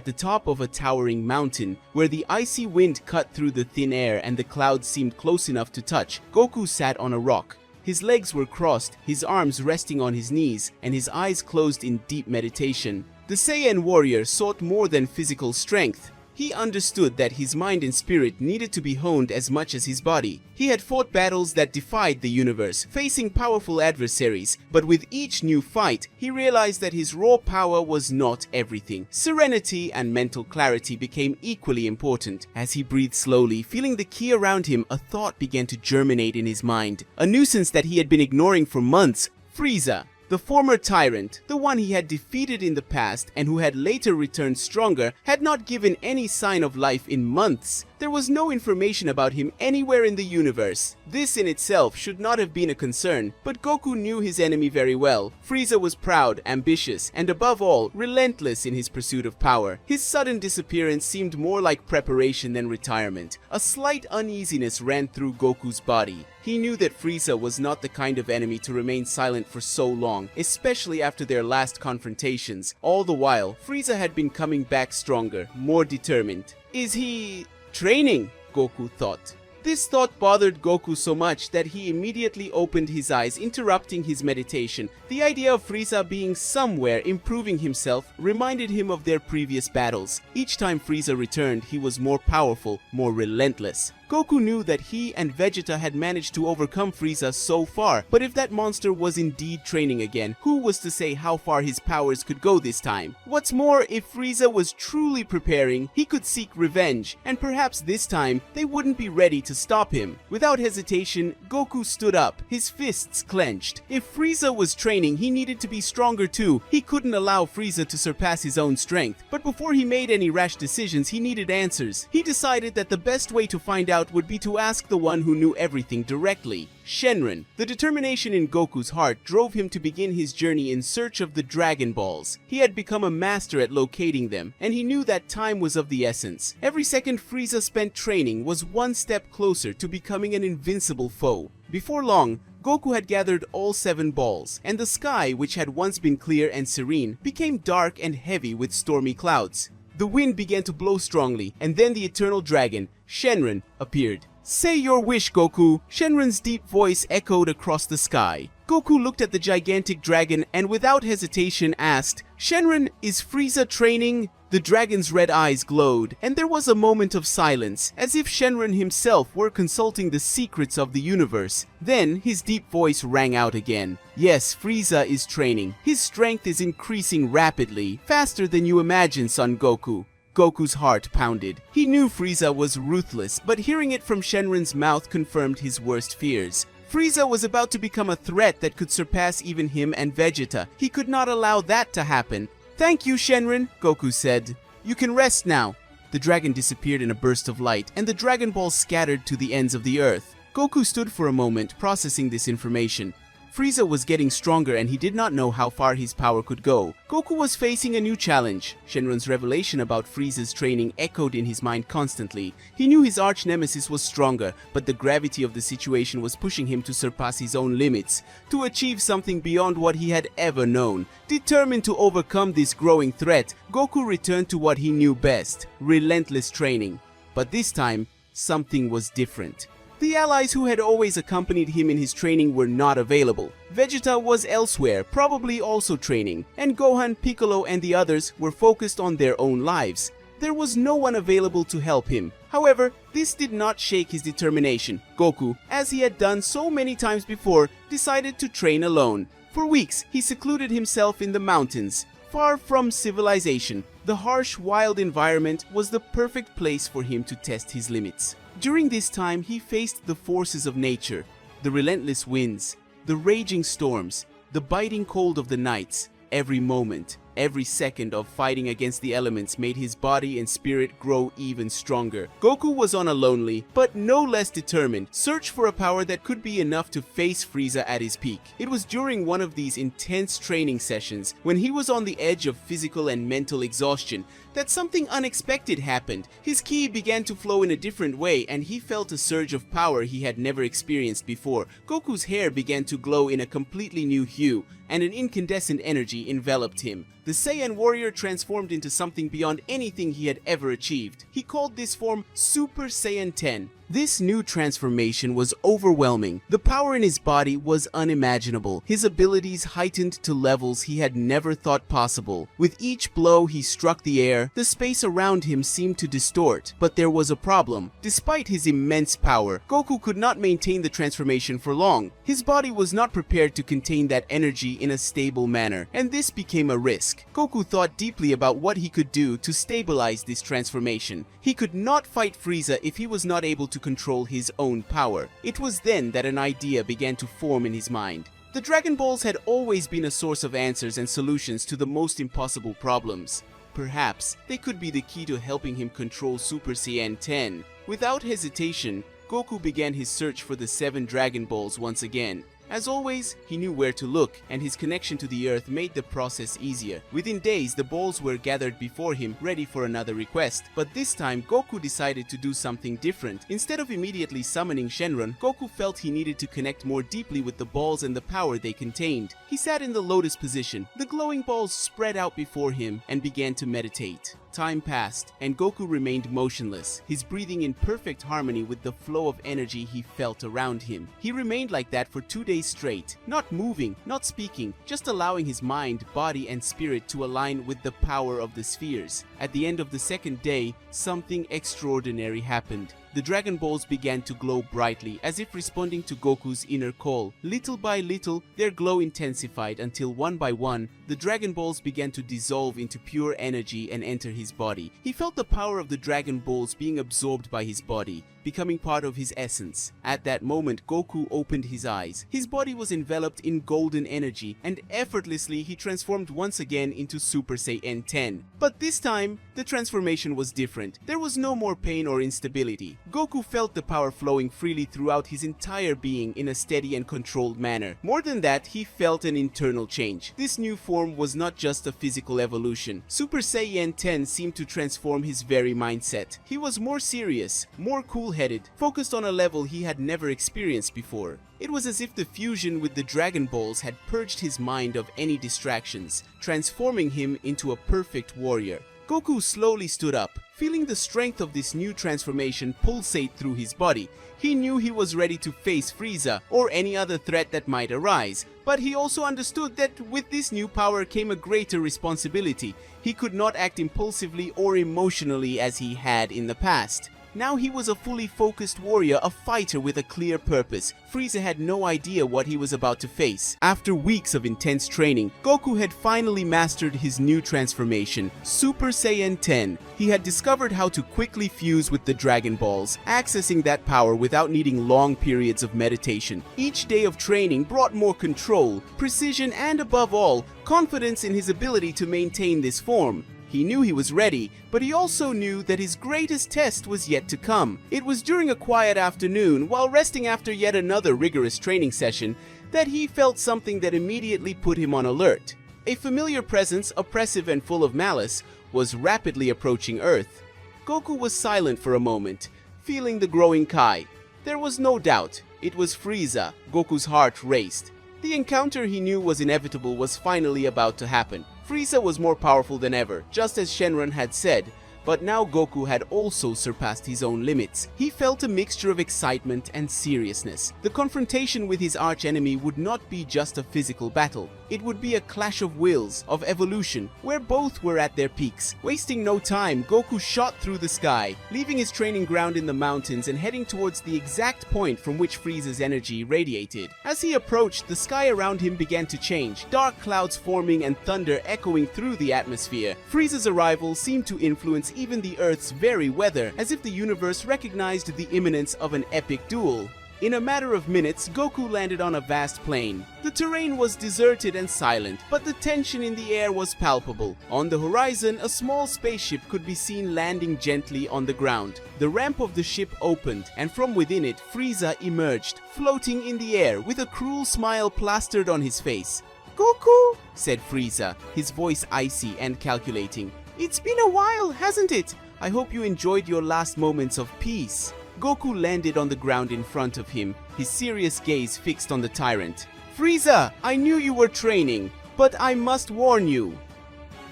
the top of a towering mountain, where the icy wind cut through the thin air and the clouds seemed close enough to touch. Goku sat on a rock. His legs were crossed, his arms resting on his knees, and his eyes closed in deep meditation. The Saiyan warrior sought more than physical strength. He understood that his mind and spirit needed to be honed as much as his body. He had fought battles that defied the universe, facing powerful adversaries, but with each new fight, he realized that his raw power was not everything. Serenity and mental clarity became equally important. As he breathed slowly, feeling the ki around him, a thought began to germinate in his mind. A nuisance that he had been ignoring for months: Frieza. The former tyrant, the one he had defeated in the past and who had later returned stronger, had not given any sign of life in months. There was no information about him anywhere in the universe. This in itself should not have been a concern, but Goku knew his enemy very well. Frieza was proud, ambitious, and above all, relentless in his pursuit of power. His sudden disappearance seemed more like preparation than retirement. A slight uneasiness ran through Goku's body. He knew that Frieza was not the kind of enemy to remain silent for so long, especially after their last confrontations. All the while, Frieza had been coming back stronger, more determined. Is he training? Goku thought. This thought bothered Goku so much that he immediately opened his eyes, interrupting his meditation. The idea of Frieza being somewhere improving himself reminded him of their previous battles. Each time Frieza returned, he was more powerful, more relentless. Goku knew that he and Vegeta had managed to overcome Frieza so far, but if that monster was indeed training again, who was to say how far his powers could go this time? What's more, if Frieza was truly preparing, he could seek revenge, and perhaps this time they wouldn't be ready to stop him. Without hesitation, Goku stood up, his fists clenched. If Frieza was training, he needed to be stronger too. He couldn't allow Frieza to surpass his own strength. But before he made any rash decisions, he needed answers. He decided that the best way to find out would be to ask the one who knew everything directly. Shenron. The determination in Goku's heart drove him to begin his journey in search of the Dragon Balls. He had become a master at locating them, and he knew that time was of the essence. Every second Frieza spent training was one step closer to becoming an invincible foe. Before long, Goku had gathered all 7 balls, and the sky, which had once been clear and serene, became dark and heavy with stormy clouds. The wind began to blow strongly, and then the eternal dragon, Shenron, appeared. "Say your wish, Goku!" Shenron's deep voice echoed across the sky. Goku looked at the gigantic dragon and without hesitation asked, "Shenron, is Frieza training?" The dragon's red eyes glowed, and there was a moment of silence, as if Shenron himself were consulting the secrets of the universe. Then his deep voice rang out again. "Yes, Frieza is training. His strength is increasing rapidly, faster than you imagine, Son Goku." Goku's heart pounded. He knew Frieza was ruthless, but hearing it from Shenron's mouth confirmed his worst fears. Frieza was about to become a threat that could surpass even him and Vegeta. He could not allow that to happen. "Thank you, Shenron," Goku said. "You can rest now." The dragon disappeared in a burst of light, and the Dragon Balls scattered to the ends of the earth. Goku stood for a moment, processing this information. Frieza was getting stronger and he did not know how far his power could go. Goku was facing a new challenge. Shenron's revelation about Frieza's training echoed in his mind constantly. He knew his arch-nemesis was stronger, but the gravity of the situation was pushing him to surpass his own limits, to achieve something beyond what he had ever known. Determined to overcome this growing threat, Goku returned to what he knew best: relentless training. But this time, something was different. The allies who had always accompanied him in his training were not available. Vegeta was elsewhere, probably also training, and Gohan, Piccolo, and the others were focused on their own lives. There was no one available to help him. However, this did not shake his determination. Goku, as he had done so many times before, decided to train alone. For weeks, he secluded himself in the mountains. Far from civilization, the harsh, wild environment was the perfect place for him to test his limits. During this time, he faced the forces of nature, the relentless winds, the raging storms, the biting cold of the nights. Every moment, every second of fighting against the elements made his body and spirit grow even stronger. Goku was on a lonely, but no less determined, search for a power that could be enough to face Frieza at his peak. It was during one of these intense training sessions, when he was on the edge of physical and mental exhaustion, that something unexpected happened. His ki began to flow in a different way, and he felt a surge of power he had never experienced before. Goku's hair began to glow in a completely new hue, and an incandescent energy enveloped him. The Saiyan warrior transformed into something beyond anything he had ever achieved. He called this form Super Saiyan 10. This new transformation was overwhelming. The power in his body was unimaginable. His abilities heightened to levels he had never thought possible. With each blow he struck the air, the space around him seemed to distort. But there was a problem. Despite his immense power, Goku could not maintain the transformation for long. His body was not prepared to contain that energy in a stable manner, and this became a risk. Goku thought deeply about what he could do to stabilize this transformation. He could not fight Frieza if he was not able to control his own power. It was then that an idea began to form in his mind. The Dragon Balls had always been a source of answers and solutions to the most impossible problems. Perhaps they could be the key to helping him control Super Saiyan 10. Without hesitation, Goku began his search for the 7 Dragon Balls once again. As always, he knew where to look, and his connection to the Earth made the process easier. Within days, the balls were gathered before him, ready for another request. But this time, Goku decided to do something different. Instead of immediately summoning Shenron, Goku felt he needed to connect more deeply with the balls and the power they contained. He sat in the lotus position. The glowing balls spread out before him and began to meditate. Time passed, and Goku remained motionless, his breathing in perfect harmony with the flow of energy he felt around him. He remained like that for 2 days straight, not moving, not speaking, just allowing his mind, body, and spirit to align with the power of the spheres. At the end of the 2nd day, something extraordinary happened. The Dragon Balls began to glow brightly, as if responding to Goku's inner call. Little by little, their glow intensified until one by one, the Dragon Balls began to dissolve into pure energy and enter his body. He felt the power of the Dragon Balls being absorbed by his body, becoming part of his essence. At that moment, Goku opened his eyes. His body was enveloped in golden energy, and effortlessly he transformed once again into Super Saiyan 10. But this time, the transformation was different. There was no more pain or instability. Goku felt the power flowing freely throughout his entire being in a steady and controlled manner. More than that, he felt an internal change. This new form was not just a physical evolution. Super Saiyan 10 seemed to transform his very mindset. He was more serious, more cool-headed, focused on a level he had never experienced before. It was as if the fusion with the Dragon Balls had purged his mind of any distractions, transforming him into a perfect warrior. Goku slowly stood up, feeling the strength of this new transformation pulsate through his body. He knew he was ready to face Frieza or any other threat that might arise, but he also understood that with this new power came a greater responsibility. He could not act impulsively or emotionally as he had in the past. Now he was a fully focused warrior, a fighter with a clear purpose. Frieza had no idea what he was about to face. After weeks of intense training, Goku had finally mastered his new transformation, Super Saiyan 10. He had discovered how to quickly fuse with the Dragon Balls, accessing that power without needing long periods of meditation. Each day of training brought more control, precision, and above all, confidence in his ability to maintain this form. He knew he was ready, but he also knew that his greatest test was yet to come. It was during a quiet afternoon, while resting after yet another rigorous training session, that he felt something that immediately put him on alert. A familiar presence, oppressive and full of malice, was rapidly approaching Earth. Goku was silent for a moment, feeling the growing Kai. There was no doubt, it was Frieza. Goku's heart raced. The encounter he knew was inevitable was finally about to happen. Frieza was more powerful than ever, just as Shenron had said, but now Goku had also surpassed his own limits. He felt a mixture of excitement and seriousness. The confrontation with his archenemy would not be just a physical battle. It would be a clash of wills, of evolution, where both were at their peaks. Wasting no time, Goku shot through the sky, leaving his training ground in the mountains and heading towards the exact point from which Frieza's energy radiated. As he approached, the sky around him began to change, dark clouds forming and thunder echoing through the atmosphere. Frieza's arrival seemed to influence even the Earth's very weather, as if the universe recognized the imminence of an epic duel. In a matter of minutes, Goku landed on a vast plain. The terrain was deserted and silent, but the tension in the air was palpable. On the horizon, a small spaceship could be seen landing gently on the ground. The ramp of the ship opened, and from within it, Frieza emerged, floating in the air with a cruel smile plastered on his face. "Goku," said Frieza, his voice icy and calculating. "It's been a while, hasn't it? I hope you enjoyed your last moments of peace." Goku landed on the ground in front of him, his serious gaze fixed on the tyrant. "Frieza, I knew you were training, but I must warn you."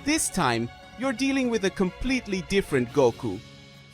This time, you're dealing with a completely different Goku.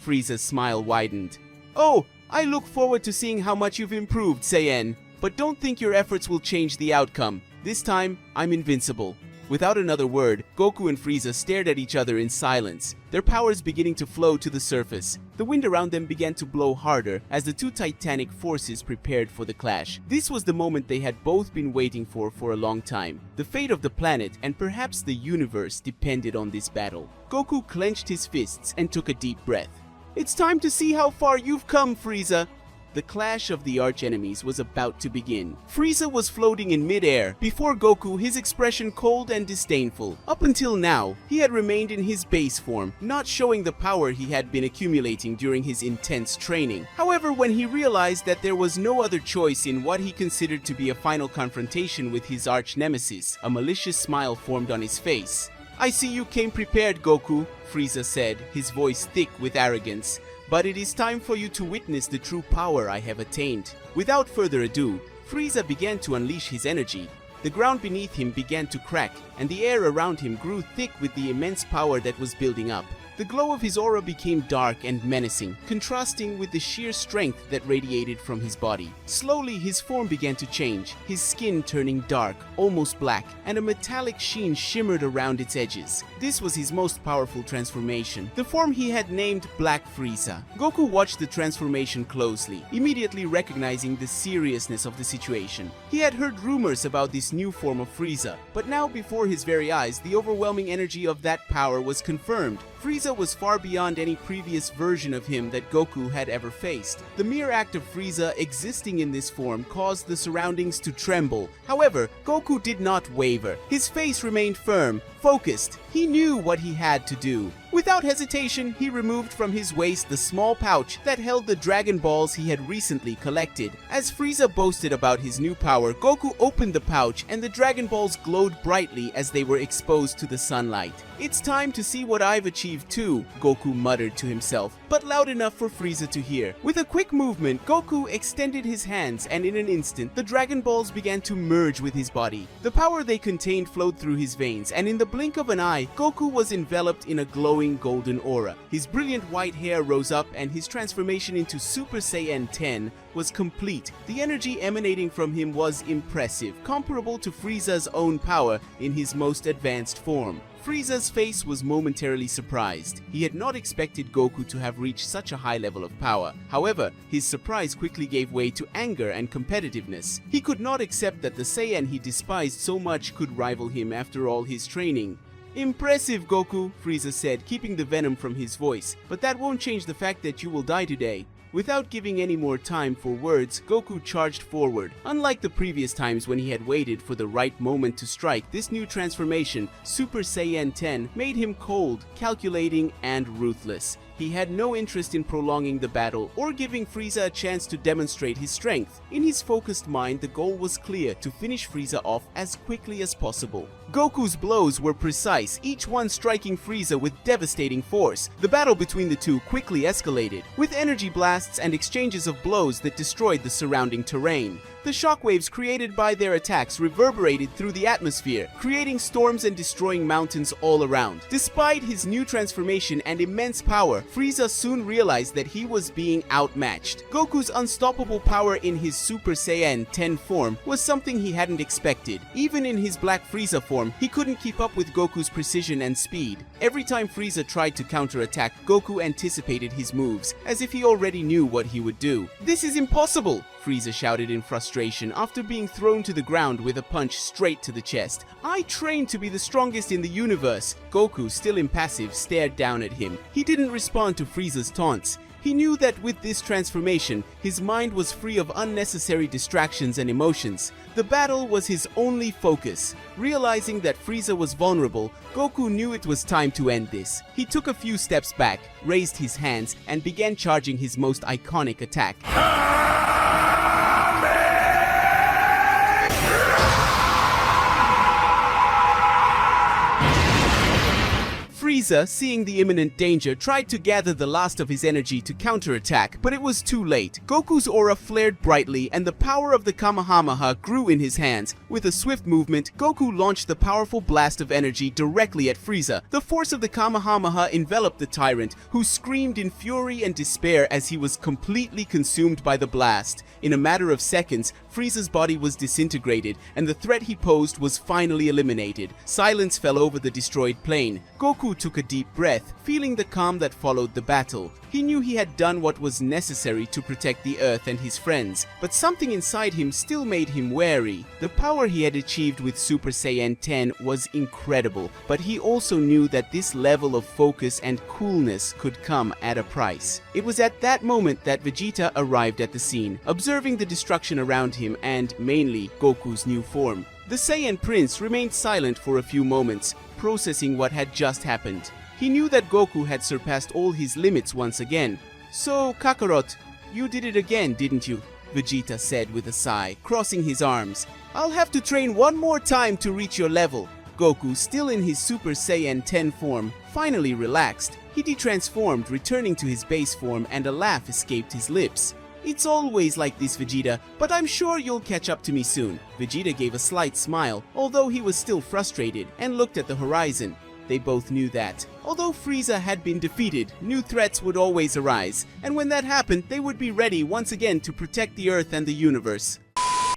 Frieza's smile widened. Oh, I look forward to seeing how much you've improved, Saiyan. But don't think your efforts will change the outcome. This time, I'm invincible. Without another word, Goku and Frieza stared at each other in silence, their powers beginning to flow to the surface. The wind around them began to blow harder as the two titanic forces prepared for the clash. This was the moment they had both been waiting for a long time. The fate of the planet and perhaps the universe depended on this battle. Goku clenched his fists and took a deep breath. It's time to see how far you've come, Frieza. The clash of the archenemies was about to begin. Frieza was floating in mid-air. Before Goku, his expression cold and disdainful. Up until now, he had remained in his base form, not showing the power he had been accumulating during his intense training. However, when he realized that there was no other choice in what he considered to be a final confrontation with his arch-nemesis, a malicious smile formed on his face. I see you came prepared, Goku, Frieza said, his voice thick with arrogance. But it is time for you to witness the true power I have attained. Without further ado, Frieza began to unleash his energy. The ground beneath him began to crack, and the air around him grew thick with the immense power that was building up. The glow of his aura became dark and menacing, contrasting with the sheer strength that radiated from his body. Slowly, his form began to change, his skin turning dark, almost black, and a metallic sheen shimmered around its edges. This was his most powerful transformation, the form he had named Black Frieza. Goku watched the transformation closely, immediately recognizing the seriousness of the situation. He had heard rumors about this new form of Frieza, but now before his very eyes, the overwhelming energy of that power was confirmed. Frieza was far beyond any previous version of him that Goku had ever faced. The mere act of Frieza existing in this form caused the surroundings to tremble. However, Goku did not waver. His face remained firm, focused. He knew what he had to do. Without hesitation, he removed from his waist the small pouch that held the Dragon Balls he had recently collected. As Frieza boasted about his new power, Goku opened the pouch and the Dragon Balls glowed brightly as they were exposed to the sunlight. It's time to see what I've achieved too, Goku muttered to himself, but loud enough for Frieza to hear. With a quick movement, Goku extended his hands and in an instant, the Dragon Balls began to merge with his body. The power they contained flowed through his veins, and in the blink of an eye, Goku was enveloped in a glowing golden aura. His brilliant white hair rose up and his transformation into Super Saiyan 10 was complete. The energy emanating from him was impressive, comparable to Frieza's own power in his most advanced form. Frieza's face was momentarily surprised. He had not expected Goku to have reached such a high level of power. However, his surprise quickly gave way to anger and competitiveness. He could not accept that the Saiyan he despised so much could rival him after all his training. Impressive, Goku, Frieza said, keeping the venom from his voice. But that won't change the fact that you will die today. Without giving any more time for words, Goku charged forward. Unlike the previous times when he had waited for the right moment to strike, this new transformation, Super Saiyan 10, made him cold, calculating, and ruthless. He had no interest in prolonging the battle or giving Frieza a chance to demonstrate his strength. In his focused mind, the goal was clear: to finish Frieza off as quickly as possible. Goku's blows were precise, each one striking Frieza with devastating force. The battle between the two quickly escalated, with energy blasts and exchanges of blows that destroyed the surrounding terrain. The shockwaves created by their attacks reverberated through the atmosphere, creating storms and destroying mountains all around. Despite his new transformation and immense power, Frieza soon realized that he was being outmatched. Goku's unstoppable power in his Super Saiyan 10 form was something he hadn't expected. Even in his Black Frieza form, he couldn't keep up with Goku's precision and speed. Every time Frieza tried to counterattack, Goku anticipated his moves, as if he already knew what he would do. "This is impossible!" Frieza shouted in frustration after being thrown to the ground with a punch straight to the chest. "I trained to be the strongest in the universe." Goku, still impassive, stared down at him. He didn't respond to Frieza's taunts. He knew that with this transformation, his mind was free of unnecessary distractions and emotions. The battle was his only focus. Realizing that Frieza was vulnerable, Goku knew it was time to end this. He took a few steps back, raised his hands, and began charging his most iconic attack. Frieza, seeing the imminent danger, tried to gather the last of his energy to counterattack, but it was too late. Goku's aura flared brightly, and the power of the Kamehameha grew in his hands. With a swift movement, Goku launched the powerful blast of energy directly at Frieza. The force of the Kamehameha enveloped the tyrant, who screamed in fury and despair as he was completely consumed by the blast. In a matter of seconds, Frieza's body was disintegrated, and the threat he posed was finally eliminated. Silence fell over the destroyed plane. Goku took a deep breath, feeling the calm that followed the battle. He knew he had done what was necessary to protect the Earth and his friends, but something inside him still made him wary. The power he had achieved with Super Saiyan 10 was incredible, but he also knew that this level of focus and coolness could come at a price. It was at that moment that Vegeta arrived at the scene, observing the destruction around him and, mainly, Goku's new form. The Saiyan Prince remained silent for a few moments, processing what had just happened. He knew that Goku had surpassed all his limits once again. "So, Kakarot, you did it again, didn't you?" Vegeta said with a sigh, crossing his arms. "I'll have to train one more time to reach your level." Goku, still in his Super Saiyan 10 form, finally relaxed. He detransformed, returning to his base form, and a laugh escaped his lips. "It's always like this, Vegeta, but I'm sure you'll catch up to me soon." Vegeta gave a slight smile, although he was still frustrated, and looked at the horizon. They both knew that, although Frieza had been defeated, new threats would always arise, and when that happened, they would be ready once again to protect the Earth and the universe.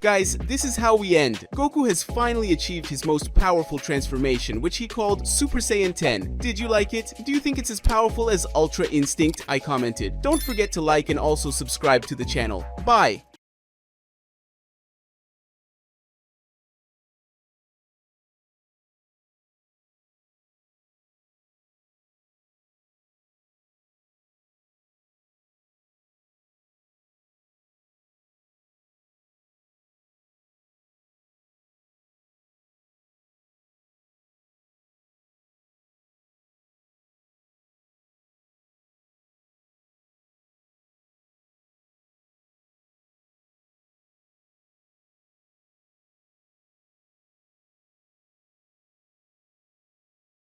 Guys, this is how we end. Goku has finally achieved his most powerful transformation, which he called Super Saiyan 10. Did you like it? Do you think it's as powerful as Ultra Instinct? I commented. Don't forget to like and also subscribe to the channel. Bye!